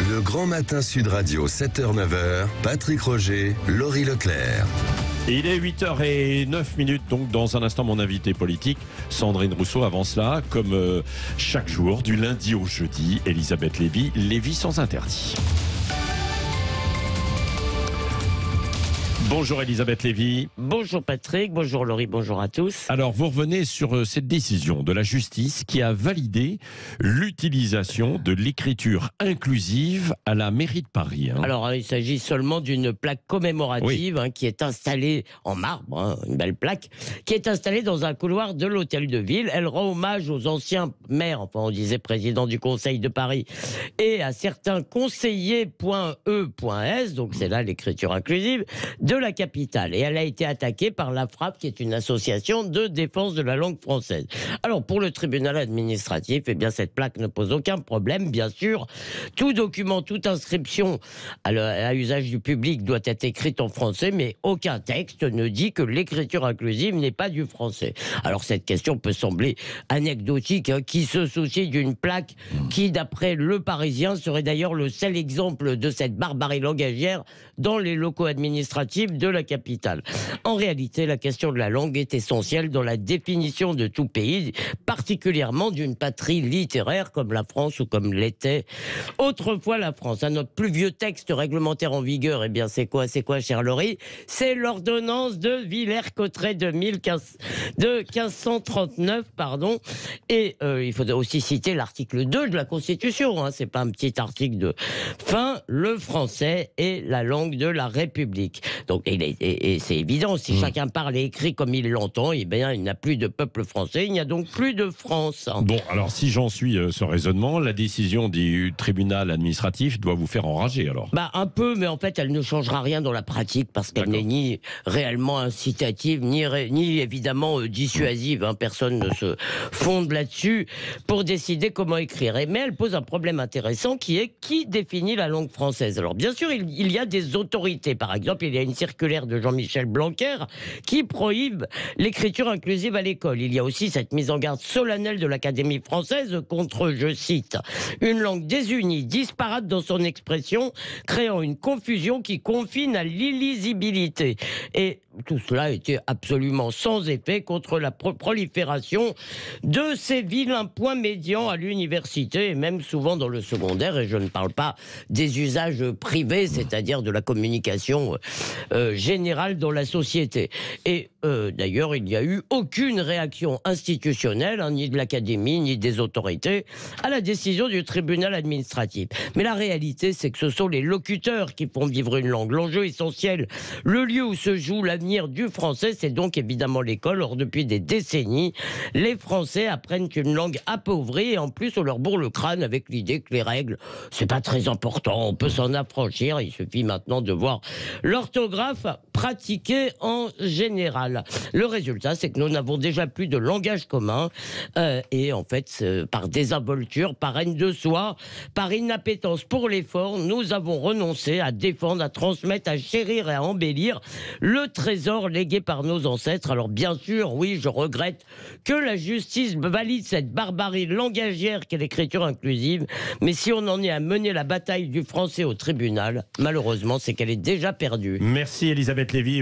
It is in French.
Le Grand Matin Sud Radio, 7h-9h, Patrick Roger, Laurie Leclerc. Il est 8h09, donc dans un instant mon invité politique, Sandrine Rousseau. Avant cela, comme chaque jour, du lundi au jeudi, Elisabeth Lévy, Lévy sans interdit. Bonjour Elisabeth Lévy. Bonjour Patrick, bonjour Laurie, bonjour à tous. Alors vous revenez sur cette décision de la justice qui a validé l'utilisation de l'écriture inclusive à la mairie de Paris. Alors il s'agit seulement d'une plaque commémorative qui est installée en marbre, une belle plaque, qui est installée dans un couloir de l'hôtel de ville. Elle rend hommage aux anciens maires, enfin on disait président du conseil de Paris, et à certains conseillers.e.s, donc c'est là l'écriture inclusive, de la capitale. Et elle a été attaquée par la FRAPP, qui est une association de défense de la langue française. Alors, pour le tribunal administratif, eh bien, cette plaque ne pose aucun problème, bien sûr. Tout document, toute inscription à usage du public doit être écrite en français, mais aucun texte ne dit que l'écriture inclusive n'est pas du français. Alors, cette question peut sembler anecdotique, qui se soucie d'une plaque qui, d'après Le Parisien, serait d'ailleurs le seul exemple de cette barbarie langagière dans les locaux administratifs de la capitale. En réalité, la question de la langue est essentielle dans la définition de tout pays, particulièrement d'une patrie littéraire comme la France ou comme l'était autrefois la France. Notre plus vieux texte réglementaire en vigueur, eh bien c'est quoi, cher Laurie? C'est l'ordonnance de Villers-Cotterêts de 1539, pardon. Et il faut aussi citer l'article 2 de la Constitution, c'est pas un petit article de fin, le français est la langue de la République. Donc, et c'est évident, si chacun parle et écrit comme il l'entend, eh bien, il n'y a plus de peuple français, il n'y a donc plus de France. Bon, alors si j'en suis ce raisonnement, la décision du tribunal administratif doit vous faire enrager alors? Un peu, mais en fait, elle ne changera rien dans la pratique parce qu'elle n'est ni réellement incitative, ni évidemment dissuasive. Personne ne se fonde là-dessus pour décider comment écrire. Mais elle pose un problème intéressant qui est qui définit la langue française. Alors, bien sûr, il y a des autorités. Par exemple, il y a une circulaire de Jean-Michel Blanquer qui prohibe l'écriture inclusive à l'école. Il y a aussi cette mise en garde solennelle de l'Académie française contre, je cite, une langue désunie, disparate dans son expression, créant une confusion qui confine à l'illisibilité. Et tout cela était absolument sans effet contre la prolifération de ces vilains points médians à l'université et même souvent dans le secondaire. Et je ne parle pas des usages privés, c'est-à-dire de la communication générale dans la société. Et d'ailleurs, il n'y a eu aucune réaction institutionnelle, ni de l'Académie, ni des autorités, à la décision du tribunal administratif. Mais la réalité, c'est que ce sont les locuteurs qui font vivre une langue. L'enjeu essentiel, le lieu où se joue l'avenir du français, c'est donc évidemment l'école. Or, depuis des décennies, les Français apprennent une langue appauvrie et en plus, on leur bourre le crâne avec l'idée que les règles, c'est pas très important, on peut s'en affranchir. Il suffit maintenant de voir l'orthographe pratiquée en général. Le résultat, c'est que nous n'avons déjà plus de langage commun et en fait, par désinvolture, par haine de soi, par inappétence pour l'effort, nous avons renoncé à défendre, à transmettre, à chérir et à embellir le trésor légué par nos ancêtres. Alors bien sûr, oui, je regrette que la justice valide cette barbarie langagière qu'est l'écriture inclusive, mais si on en est à mener la bataille du français au tribunal, malheureusement, c'est qu'elle est déjà perdue. Merci Elisabeth Lévy.